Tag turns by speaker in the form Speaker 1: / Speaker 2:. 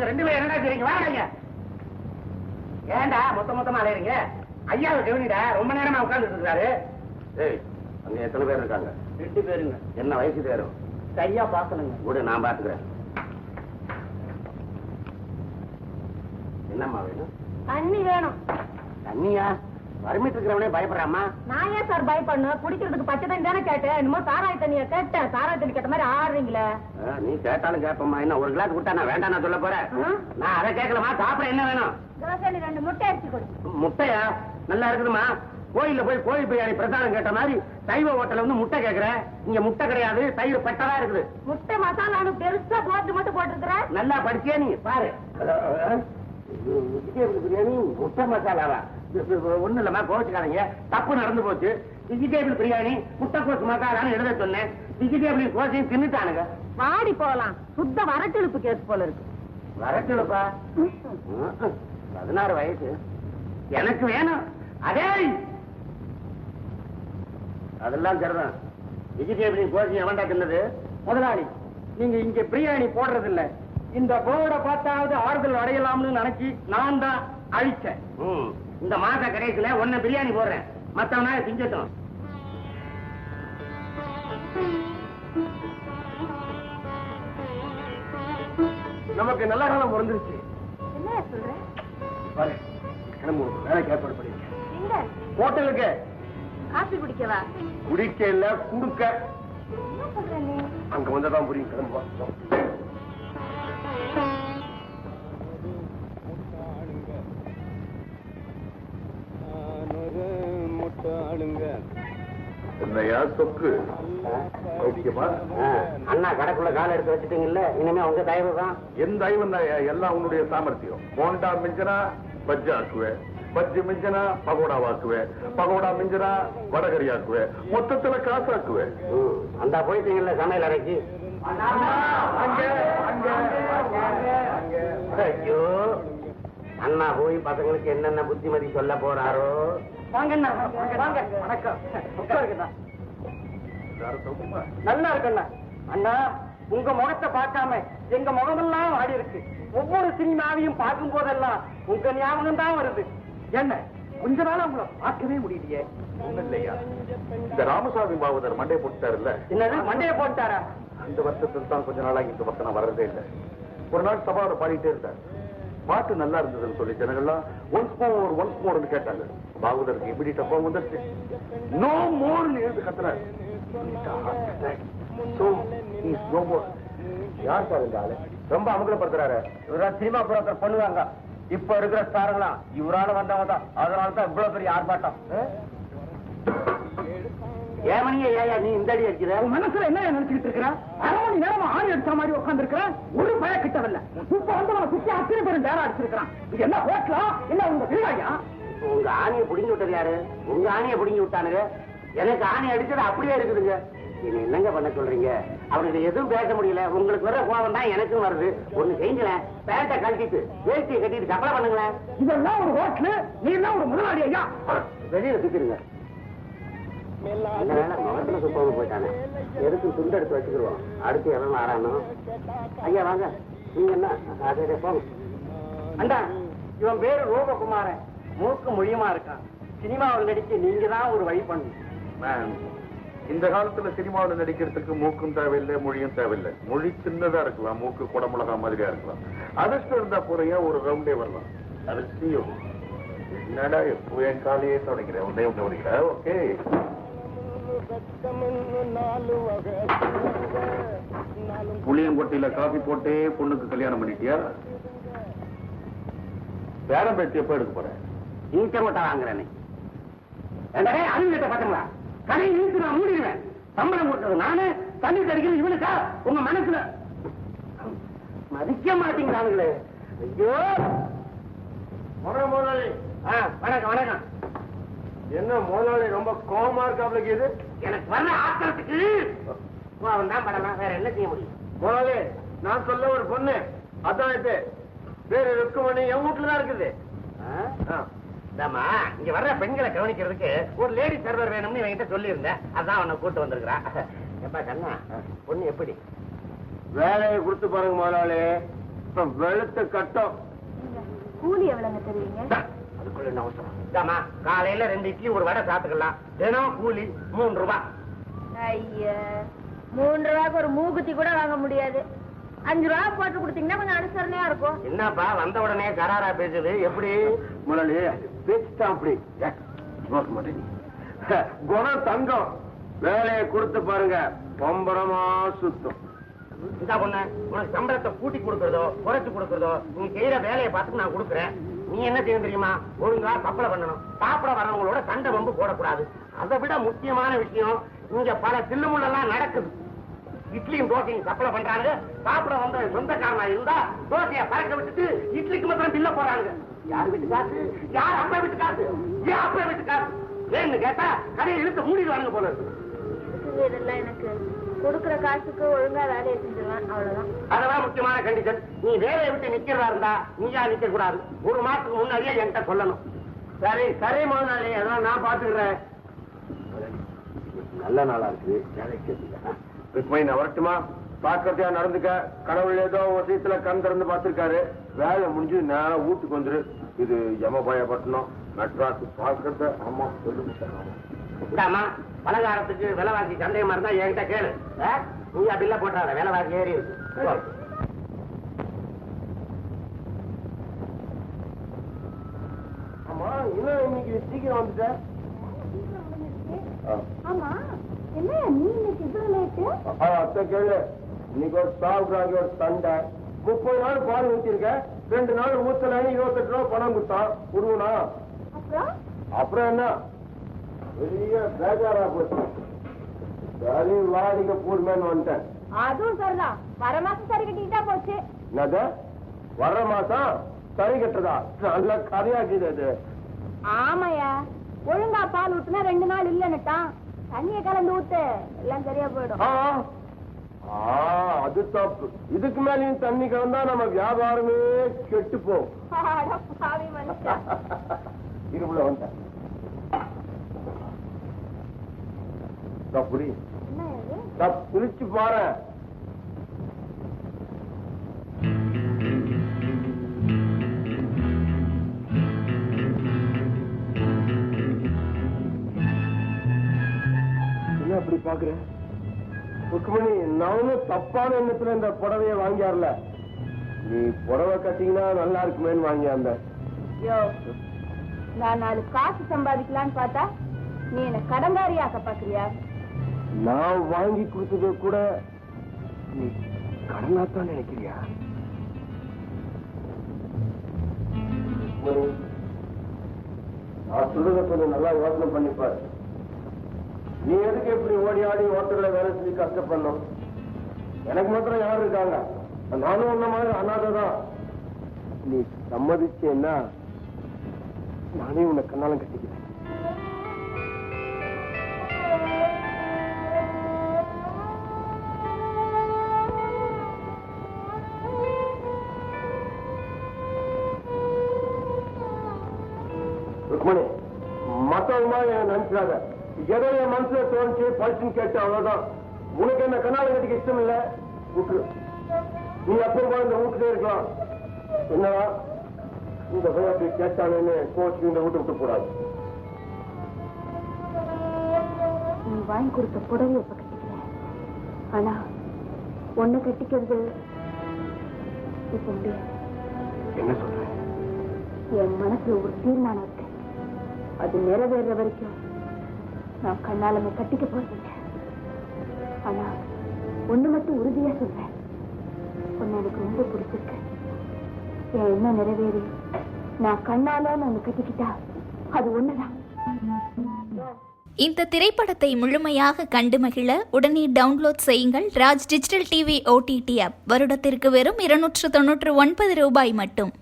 Speaker 1: இவங்க 2 பேரும் என்னடா செய்றீங்க? வாங்க. ஏண்டா மொத்தமா அலையறீங்க? ஐயாவை கவனிடா, ரொம்ப நேரமா உட்கார்ந்துட்டு இருக்காரு. ஏய், அங்க எத்தனை பேர் இருக்காங்க? 2 பேருங்க. என்ன வயசு தேரும்? சரியா பாக்கணுங்க. கூட நான் பாத்துக்கிறேன். என்னம்மா வேணும்?
Speaker 2: தண்ணி வேணும்.
Speaker 1: தண்ணியா? வறுமிட்டு இருக்கிறவனே பயப்படுறாமா?
Speaker 2: நான் ஏன் சார் பயப்படணும்? குடிக்கிறதுக்கு பச்சை தண்ணி தானே கேட்டேன். என்னமோ சாராய தண்ணியை கேட்டேன். சாராய தண்ணி கேட்ட மாதிரி ஆடுறீங்களே.
Speaker 1: நீ கேட்டாலும் கேட்போம்மா. என்ன ஒரு கிளாஸ் விட்டா நான் வேண்டாம் நான் சொல்ல போறேன்? நான் அதை கேட்கலமா. சாப்பிட என்ன வேணும்?
Speaker 2: தோசை 2 முட்டை அடிச்சு கொடு.
Speaker 1: முட்டையா? நல்லா இருக்குதுமா. கோயில்ல போய் கோழி பிரியாணி பிரசாதம் கேட்ட மாதிரி சைவ ஹோட்டல்ல வந்து முட்டை கேட்கிறேன். இங்க முட்டை கிடையாது, தயிர் பட்டதா இருக்குது.
Speaker 2: முட்டை மசாலான்னு பெருசா போட்டு மட்டும் போட்டுருக்கிறேன்.
Speaker 1: நல்லா படிச்சியா நீ? பாரு, பிரியாணி முட்டை மசாலாவா? ஒண்ணு இல்லம்மா, கோச்சுக்காதீங்க. தப்பு நடந்து போச்சு. வெஜிடேபிள் பிரியாணி முட்டை கோச்சு மசாலான்னு எழுத சொன்னேன். வெஜிடேபிள் கோச்சையும் தின்னுட்டானுங்க.
Speaker 2: வாடி போலாம். சுத்த வரட்டெழுப்பு கேஸ் போல இருக்கு.
Speaker 1: வரட்டெழுப்பா? 16 வயசு எனக்கு வேணும். அதே அதெல்லாம் சரிதான். வெஜிடேபிள் கோச்சு எவன்டா தின்னது?
Speaker 3: முதலாளி, நீங்க இங்க பிரியாணி போடுறது இல்ல. இந்த போர்டை பார்த்தாவது ஆறுதல் அடையலாம்னு நினைச்சு நான் தான் அழிச்சேன்.
Speaker 1: இந்த மாச கடைசியில ஒன்ன பிரியாணி போடுறேன், மத்தவனா திங்கட்டும்.
Speaker 3: நமக்கு நல்ல காலம் பிறந்துருச்சு.
Speaker 2: என்ன சொல்ற?
Speaker 3: பாரு, கிளம்பு. வேலைக்கு ஏற்பாடு பண்ணிருக்கேன். ஹோட்டலுக்கு
Speaker 2: காஃபி குடிக்கவா?
Speaker 3: குடிக்க இல்ல, குடுக்க.
Speaker 2: என்ன சொல்ற நீ?
Speaker 3: அங்க வந்ததான் புரியும். கிளம்புவா.
Speaker 4: என்னையா சொக்கு ஓகேமா?
Speaker 1: அண்ணா கடைக்குள்ள கால எடுத்து வச்சுட்டீங்கல்ல, இனிமே உங்க தயவு தான்.
Speaker 4: என் தயவு எல்லாம் உன்னுடைய சாமர்த்தியம். போண்டா மிஞ்சனா பஜ்ஜி ஆக்குவேன், பஜ்ஜி மிஞ்சனா பகோடா வாக்குவேன், பகோடா மிஞ்சனா வடகரி ஆக்குவேன், மொத்தத்துல காசு ஆக்குவேன்.
Speaker 1: அந்த போயிட்டீங்கல்ல சமையல் அறைக்கு. ஐயோ, அண்ணா போய் பசங்களுக்கு என்னென்ன புத்திமதி சொல்ல போறாரோ.
Speaker 3: வாங்கண்ணா, வாங்க. வணக்கம். நல்லா இருக்குண்ணா. அண்ணா, உங்க முகத்தை பார்க்காம எங்க முகமெல்லாம் ஆடி இருக்கு. ஒவ்வொரு சினிமாவையும் பார்க்கும் போதெல்லாம் உங்க ஞாபகம் தான் வருது. என்ன கொஞ்ச நாளா உங்களை பார்க்கவே முடியலையே?
Speaker 4: ஒண்ணு இல்லையா, இந்த ராமசாமி பாவதர் மண்டையை போட்டாருல்ல.
Speaker 3: என்னது மண்டையை போட்டாரா?
Speaker 4: அந்த வருஷத்துல தான் கொஞ்ச நாளா இந்த பக்கம் நான் வர்றதே இல்லை. ஒரு நாள் சபாவோட பாடிட்டே இருந்தார். பாட்டு நல்லா இருந்ததுன்னு சொல்லி ஜனங்கள்லாம் ஒன்ஸ் மோர்னு கேட்டாங்க. பாகவதருக்கு இமிடியேட்டா கோவம் வந்துருச்சு. நோ மோர்னு எழுந்து கத்துறாரு. யார் சார் இந்த ஆளு? ரொம்ப அமுகப்படுத்துறாரு.
Speaker 3: இவரால் சினிமா புரோக்கர் பண்ணுவாங்க. இப்ப இருக்கிற ஸ்டாருங்களாம் இவரால வந்தவங்க தான். அதனாலதான் இவ்வளவு பெரிய ஆர்ப்பாட்டம்.
Speaker 1: ஏமனியா ஏயா நீ இந்த அடி அடிக்கிற?
Speaker 3: மனசுல என்ன நினைச்சுக்கிட்டு இருக்கிற? 1/2 மணி நேரமா ஆணி அடிச்ச மாதிரி உட்கார்ந்து இருக்கிற. ஒரு பய கிட்டவில்ல. இப்ப வந்து நம்ம சுத்தி அத்தனை பேரும் நேரம் அடிச்சிருக்கான். இது என்ன ஹோட்டலா இல்ல உங்க வீடாயா?
Speaker 1: உங்க ஆணியை புடிங்கி விட்டது யாரு? உங்க ஆணியை புடிங்கி விட்டானுங்க. எனக்கு ஆணி அடிச்சது அப்படியே இருக்குதுங்க. நீங்க என்னங்க பண்ண சொல்றீங்க? அவனுக்கு எதுவும் பேச முடியல. உங்களுக்கு வர கோபம் தான் எனக்கும் வருது. ஒண்ணு செய்யுங்களேன், பேட்டை கழட்டிட்டு வேஷ்டியை கட்டிட்டு கப்பலை பண்ணுங்களேன்.
Speaker 3: இதெல்லாம் ஒரு ஹோட்டலு, நீ எல்லாம் ஒரு முதலாளி ஐயா.
Speaker 1: வெளியில சுத்திருங்க. முகத்துல சுத்தம் போயிட்டானே, எதுக்கு துண்டு எடுத்து வச்சுக்கிடுவோம். அடுத்து எல்லாம் ஆறானோ. ஐயா வாங்க. நீங்க என்ன அதே போங்க.
Speaker 3: அண்டா, இவன் பேரு ரூபகுமாரன். மூக்கு மொழியமா இருக்கான். சினிமாவில் நடிக்க நீங்க தான் ஒரு வழி பண்ணு.
Speaker 4: இந்த காலத்துல சினிமாவில் நடிக்கிறதுக்கு மூக்கும் தேவையில்லை, மொழியும் தேவையில்லை. மொழி சின்னதா இருக்கலாம், மூக்கு குடமிளகா மாதிரியா இருக்கலாம். அதிர்ஷ்டம் இருந்தா போறையா ஒரு ரவுண்டே வரலாம். அதிர்ஷ்டம் என்னடா எப்போ என் காலையே தொடங்கிறேன், உடனே கவனிக்கிறேன். ஓகே, புளியங்கொட்டையில காபி போட்டே பொண்ணுக்கு கல்யாணம் பண்ணிட்டியா? பேரம் பேச்சு எப்ப எடுக்க போறேன்?
Speaker 1: இங்க மூட்டை வாங்குறேன். அலுவலகத்தை பாத்துங்களா? கடை இழுத்து நான் மூடிடுவேன். சம்பளம் கொடுத்தது நானு, தண்ணி தடிக்கிறது இவனுக்கா? உங்க மனசுல மதிக்க மாட்டீங்களாங்களே. ஐயோ,
Speaker 3: முதலாளி.
Speaker 1: வணக்கம் வணக்கம்.
Speaker 3: என்ன முதலாளி ரொம்ப கோபமா இருக்காப்ல? இது
Speaker 1: எனக்கு வர்ற ஆத்திரத்துக்கு அவன் தான் படமா, வேற என்ன செய்ய முடியும்?
Speaker 3: முதலாளி, நான் சொல்ல ஒரு பொண்ணு அதான் இது. வேற ருக்குமணி என் வீட்டுல தான் இருக்குது.
Speaker 1: இங்க வர்ற பெண்களை கவனிக்கிறதுக்கு ஒரு லேடி சர்வர் வேணும்னு இவங்கிட்ட சொல்லி இருந்தேன். அதான் அவனை கூட்டு வந்திருக்கிறான். எப்பா கண்ணா, பொண்ணு எப்படி?
Speaker 3: வேலையை கொடுத்து பாருங்க முதலாளி. வெளுத்த கட்டம்.
Speaker 2: கூலி எவ்வளவுங்க தருவீங்க?
Speaker 1: அதுக்குள்ள என்ன அவசரம்? காலையில 2 இட்லி ஒரு வடை சாப்பிட்டுக்கலாம். தினம் கூலி 3 ரூபாய்.
Speaker 2: ஐயா, 3 ரூபாய்க்கு ஒரு மூக்குத்தி கூட வாங்க முடியாது. 5 ரூபாய் போட்டு கொடுத்தீங்கன்னா கொஞ்சம் அனுசரணையா இருக்கும்.
Speaker 1: என்னப்பா வந்த உடனே கராரா பேசுது? எப்படி
Speaker 3: முதலாளி பேச்சுதான் அப்படி மாட்டேன். குணம் தங்கம். வேலையை கொடுத்து பாருங்க, பம்பரமா சுத்தம்.
Speaker 1: இந்த பொண்ணு உனக்கு சம்பளத்தை கூட்டி கொடுக்கறதோ குறைச்சு கொடுக்கறதோ நீ செய்யற வேலையை பார்த்து நான் கொடுக்குறேன். நீ என்ன செய்ய தெரியுமா? ஒழுங்கா சப்பளை பண்ணணும். சாப்பிட வரவங்களோட சண்டை வம்பு போடக்கூடாது. அதை விட முக்கியமான விஷயம், இங்க பல தில்லுமுள்ளெல்லாம் நடக்குது. இட்லியும் தோசையும் சப்பளை பண்றாங்க. சாப்பிட வந்த சொந்தக்காரனா இருந்தா தோசையை பறக்க விட்டுட்டு இட்லிக்கு மாத்திரம் பில்ல போறாங்க. யார் வீட்டு காசு? யார் அப்பா வீட்டு காசு? ஏன் அப்பா வீட்டு காசு வேணும்னு கேட்டா கடையை இழுத்து மூடிடுவாங்க போல இருக்கு.
Speaker 2: இதெல்லாம் எனக்கு கொடுக்குற காசுக்கு ஒழுங்கா வேலையை செஞ்சிருவேன், அவ்வளவுதான்.
Speaker 1: அதெல்லாம் முக்கியமான கண்டிஷன். நீ வேலையை விட்டு நிக்கிறதா இருந்தா நீயா நிக்க கூடாது. 1 மாசத்துக்கு முன்னாடியே என்கிட்ட சொல்லணும்.
Speaker 3: சரி சரி முதலாளி, அதான் நான் பாத்துக்கிறேன். நல்ல நாளா இருக்கு. ருக்மணி நான் வரட்டுமா? பாக்கிறதையா நடந்துக்க. கடவுள் ஏதோ விஷயத்துல கண் திறந்து பார்த்திருக்காரு. வேலை முடிஞ்சு நேரம் வீட்டுக்கு வந்துரு. இது யமபாயப்பட்டினம் மெட்ராஸ் பாக்கிறத. ஆமா
Speaker 1: இந்தாமா பலகாரத்துக்கு விலைவாசி சந்தேகமா இருந்தா என்கிட்ட கேளு. நீயா பில்ல போட்டாத, விலைவாசி ஏறி இருக்கு.
Speaker 3: ஆமா இன்னும் இன்னைக்கு சீக்கிரம் வந்துட்ட.
Speaker 2: ஆமா, என்ன நீ இன்னைக்கு இவ்வளவு லேட்டு?
Speaker 3: அத்தை கேளு, இன்னைக்கு ஒரு சாவுக்காக ஒரு சண்டை. 30 நாள் பால் ஊத்திருக்க, 2 நாள் ஊத்தல. 28 ரூபா பணம் கொடுத்தான். விடுவனா? அப்புறம் என்ன பெரிய பேஜாரா போச்சு. சரி வாடிக்க போடுமேன்னு வந்துட்டேன்.
Speaker 2: அதுவும் சரிதான். வர மாசம் சரி கட்டிக்கிட்டா போச்சு.
Speaker 3: என்னது வர்ற மாசம் சரி கட்டுறதா? நல்ல கதையாக்குது அது.
Speaker 2: ஆமாயா, ஒழுங்கா பால் ஊத்துனா 2 நாள் இல்லன்னுட்டான். தண்ணிய கலந்து ஊத்து, எல்லாம் சரியா போயிடும்.
Speaker 3: அது தப்பு. இதுக்கு மேலேயும் தண்ணி கலந்தா நம்ம வியாபாரமே கெட்டு போகும். இருமுல வந்தேன். புடி புளிச்சு பாரு. என்ன அப்படி பாக்குற? ருக்மணி, நானும் தப்பான எண்ணத்துல இந்த புடவைய வாங்கியார்ல. நீ புடவை கட்டிங்கன்னா நல்லா இருக்குமேன்னு வாங்கியாந்த.
Speaker 2: நான் 4 காசு சம்பாதிக்கலான்னு பார்த்தா நீ என்ன கடங்காரியாக்க பாக்குறியா?
Speaker 3: நான் வாங்கி கொடுத்தது கூட நீ கடனாத்தான் நினைக்கிறியா? நான் சொல்றத கொஞ்சம் நல்லா யோசனை பண்ணிப்பாரு. நீ எதுக்கு எப்படி ஓடி ஆடி ஹோட்டல்ல வேலை செஞ்சு கஷ்டப்படணும்? எனக்கு மாத்திரம் யாரு இருக்காங்க? நானும் உன்ன மாதிரி அனாதைதான். நீ சம்மதிச்சேன்னா நானே உன்னை கண்ணாலம் கட்டிக்கிறேன். ருக்மணி, மத்தவங்க மாதிரி நினைச்சாத. ஏதோ என் மனசுல தோணுச்சு பழிச்சுன்னு கேட்டு அவ்வளவுதான். உனக்கு என்ன கண்ணாலம் கட்டிக்க இஷ்டம் இல்ல, விட்டுரு. நீ அப்போ இந்த வீட்டுக்கே இருக்கலாம். என்னவா இந்த அப்படி கேட்டானு கோச்சு இந்த வீட்டு விட்டு கூடாது.
Speaker 2: நீ வாங்கி கொடுத்த புடவை இப்ப கட்டிக்கிறேன். ஆனா ஒண்ணு கட்டிக்கிறது இப்ப முடியாது.
Speaker 3: என்ன சொல்ற?
Speaker 2: என் மனசுல ஒரு தீர்மானம் இருக்கு. அது நிறைவேற வரைக்கும் நான் கண்ணாலமே கட்டிக்க போறதில்லை. ஆனா ஒண்ணு மட்டும் உறுதியா சொல்றேன், ஒன்னு எனக்கு ரொம்ப பிடிச்சிருக்கு. என் என்ன நிறைவேறி நான் கண்ணால நான் கட்டிக்கிட்டா அது ஒண்ணுதான்.
Speaker 5: இந்த திரைப்படத்தை முழுமையாக கண்டு மகிழ உடனே டவுன்லோட் செய்யுங்கள் Raj digital TV OTT app. வருடத்திற்கு வெறும் 299 ரூபாய் மட்டும்.